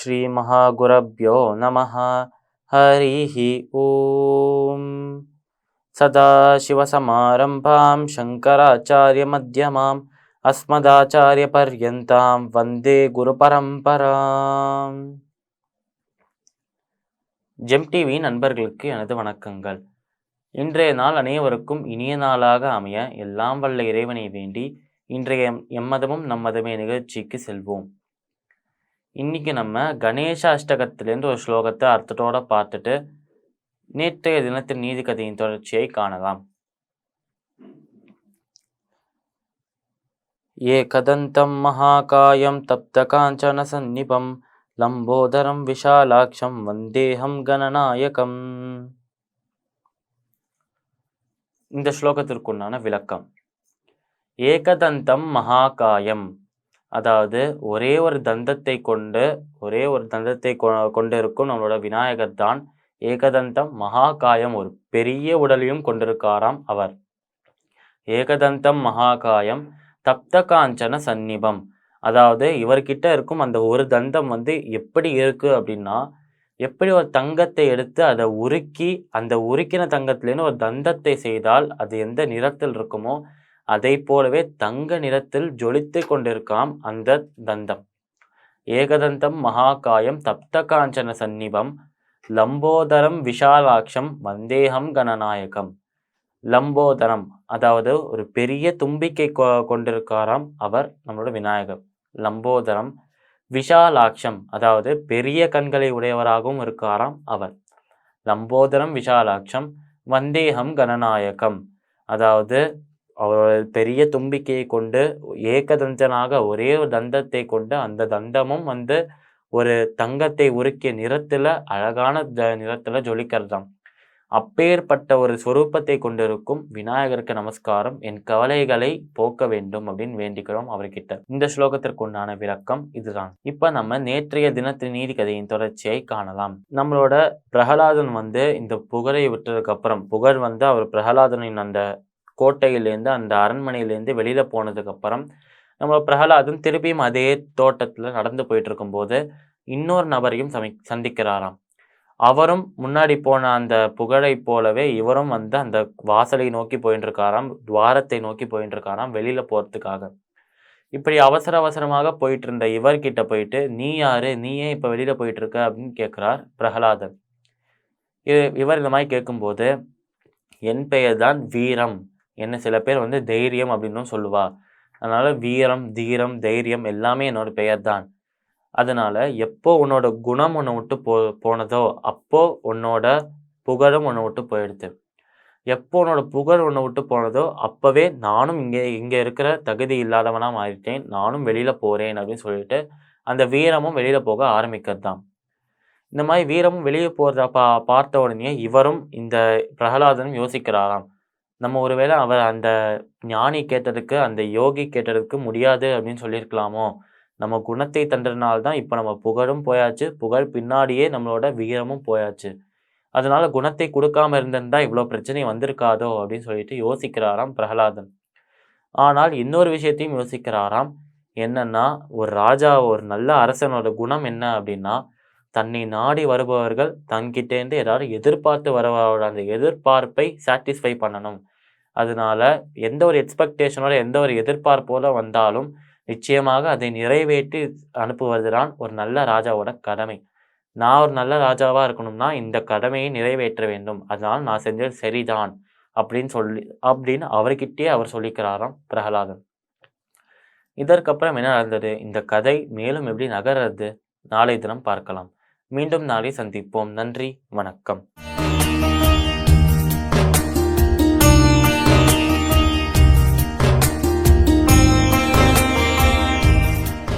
ஸ்ரீ மகாகுரப்யோ நமः. ஹரிஹி ஓம். சதாசிவசமாரம்பாம் சங்கராச்சாரிய மத்யமாம் அஸ்மதாச்சாரிய பர்யந்தாம் வந்தே குரு பரம்பராம். GeM TV நண்பர்களுக்கு எனது வணக்கங்கள். இன்றைய நாள் அனைவருக்கும் இனிய நாளாக அமைய எல்லாம் வல்ல இறைவனை வேண்டி இன்றைய எம்மதமும் நம்மதமே நிகழ்ச்சிக்கு செல்வோம். இன்னைக்கு நம்ம கணேச அஷ்டகத்திலேருந்து ஒரு ஸ்லோகத்தை அர்த்தத்தோட பார்த்துட்டு நேற்றைய தினத்தின் நீதி கதையின் தொடர்ச்சியை காணலாம். ஏகதந்தம் மகாகாயம் தப்த காஞ்சன சந்நிபம் லம்போதரம் விஷாலாட்சம் வந்தேஹம் கணநாயகம். இந்த ஸ்லோகத்திற்குண்டான விளக்கம். ஏகதந்தம் மகாகாயம், அதாவது ஒரே ஒரு தந்தத்தை கொண்டிருக்கும் நம்மளோட விநாயகர் தான் ஏகதந்தம் மகாகாயம், ஒரு பெரிய உடலையும் கொண்டிருக்காராம் அவர். ஏகதந்தம் மகாகாயம் தப்த காஞ்சன சந்நிபம், அதாவது இவர்கிட்ட இருக்கும் அந்த ஒரு தந்தம் எப்படி இருக்கு அப்படின்னா, எப்படி ஒரு தங்கத்தை எடுத்து அதை உருக்கி அந்த உருக்கின தங்கத்திலேருந்து ஒரு தந்தத்தை செய்தால் அது எந்த நிறத்தில் இருக்குமோ அதை போலவே தங்க நிறத்தில் ஜொலித்து கொண்டிருக்காம் அந்த தந்தம். ஏகதந்தம் மகாகாயம் தப்த காஞ்சன சந்நிபம் லம்போதரம் விஷாலாட்சம் வந்தேஹம் கணநாயகம். லம்போதரம், அதாவது ஒரு பெரிய தும்பிக்கை கொண்டிருக்காராம் அவர், நம்மளோட விநாயகர். லம்போதரம் விஷாலாட்சம், அதாவது பெரிய கண்களை உடையவராகவும் இருக்காராம் அவர். லம்போதரம் விஷாலாட்சம் வந்தேஹம் கணநாயகம், அதாவது அவர் பெரிய தும்பிக்கையை கொண்டு ஏகதந்தனாக ஒரே ஒரு தந்தத்தை கொண்டு அந்த தந்தமும் ஒரு தங்கத்தை உருக்கிய நிறத்துல அழகான நிறத்துல ஜொலிக்கிறதாம். அப்பேற்பட்ட ஒரு சொரூபத்தை கொண்டிருக்கும் விநாயகருக்கு நமஸ்காரம், என் கவலைகளை போக்க வேண்டும் அப்படின்னு வேண்டிக்கிறோம் அவர்கிட்ட. இந்த ஸ்லோகத்திற்கு உண்டான விளக்கம் இதுதான். இப்ப நம்ம நேற்றைய தினத்தின் நீதி கதையின் தொடர்ச்சியை காணலாம். நம்மளோட பிரகலாதன் இந்த புகழை விட்டதுக்கு அப்புறம், புகழ் அவர் பிரகலாதனின் அந்த கோட்டையிலேருந்து அந்த அரண்மனையிலேருந்து வெளியில போனதுக்கு அப்புறம் நம்ம பிரகலாதன் திருப்பியும் அதே தோட்டத்துல நடந்து போயிட்டு இருக்கும் போது இன்னொரு நபரையும் சந்திக்கிறாராம். அவரும் முன்னாடி போன அந்த புகழை போலவே இவரும் அந்த வாசலை நோக்கி போயிட்டு இருக்காராம், துவாரத்தை நோக்கி போயிட்டு இருக்காராம் வெளியில போறதுக்காக. இப்படி அவசர அவசரமாக போயிட்டு இருந்த இவர்கிட்ட போயிட்டு, நீ யாரு, நீ ஏன் இப்ப வெளியில போயிட்டு இருக்க அப்படின்னு கேட்கிறார் பிரகலாதன். இவர் இந்த மாதிரி கேட்கும்போது, என் பெயர் தான் வீரம், என்ன சில பேர் தைரியம் அப்படின்னு சொல்லுவா, அதனால வீரம் தீரம் தைரியம் எல்லாமே என்னோட பெயர் தான். அதனால எப்போ உன்னோட குணம் உன்னை விட்டு போனதோ அப்போ உன்னோட புகழும் உன்னை விட்டு போயிடுது. எப்போ உன்னோட புகழ் உன்னை விட்டு போனதோ அப்பவே நானும் இங்க இருக்கிற தகுதி இல்லாதவனா மாறிட்டேன், நானும் வெளியில போறேன் அப்படின்னு சொல்லிட்டு அந்த வீரமும் வெளியில போக ஆரம்பிக்கிறது தான். இந்த மாதிரி வீரமும் வெளியே போறத பார்த்த உடனே இவரும் இந்த பிரகலாதனும் யோசிக்கிறாராம், நம்ம ஒருவேளை அவர் அந்த ஞானி கேட்டதுக்கு அந்த யோகி கேட்டதுக்கு முடியாது அப்படின்னு சொல்லியிருக்கலாமோ, நம்ம குணத்தை தந்ததுனால்தான் இப்போ நம்ம புகழும் போயாச்சு, புகழ் பின்னாடியே நம்மளோட வீரமும் போயாச்சு, அதனால குணத்தை கொடுக்காம இருந்திருந்தா இவ்வளோ பிரச்சனை வந்திருக்காதோ அப்படின்னு சொல்லிட்டு யோசிக்கிறாராம் பிரகலாதன். ஆனால் இன்னொரு விஷயத்தையும் யோசிக்கிறாராம். என்னன்னா, ஒரு ராஜா, ஒரு நல்ல அரசனோட குணம் என்ன அப்படின்னா, தன்னை நாடி வருபவர்கள் தன்கிட்டேருந்து ஏதாவது எதிர்பார்த்து வரவோட அந்த எதிர்பார்ப்பை சாட்டிஸ்ஃபை பண்ணணும். அதனால எந்த ஒரு எக்ஸ்பெக்டேஷனோட எந்த ஒரு எதிர்பார்ப்போட வந்தாலும் நிச்சயமாக அதை நிறைவேற்றி அனுப்புவதுதான் ஒரு நல்ல ராஜாவோட கடமை. நான் ஒரு நல்ல ராஜாவா இருக்கணும்னா இந்த கடமையை நிறைவேற்ற வேண்டும், அதனால் நான் செஞ்சது சரிதான் அப்படின்னு அவர்கிட்டயே அவர் சொல்லிக்கிறாராம் பிரகலாதன். இதற்கப்புறம் என்ன நடந்தது, இந்த கதை மேலும் எப்படி நகர்றது, நாளை தினம் பார்க்கலாம். மீண்டும் நாளை சந்திப்போம். நன்றி, வணக்கம்.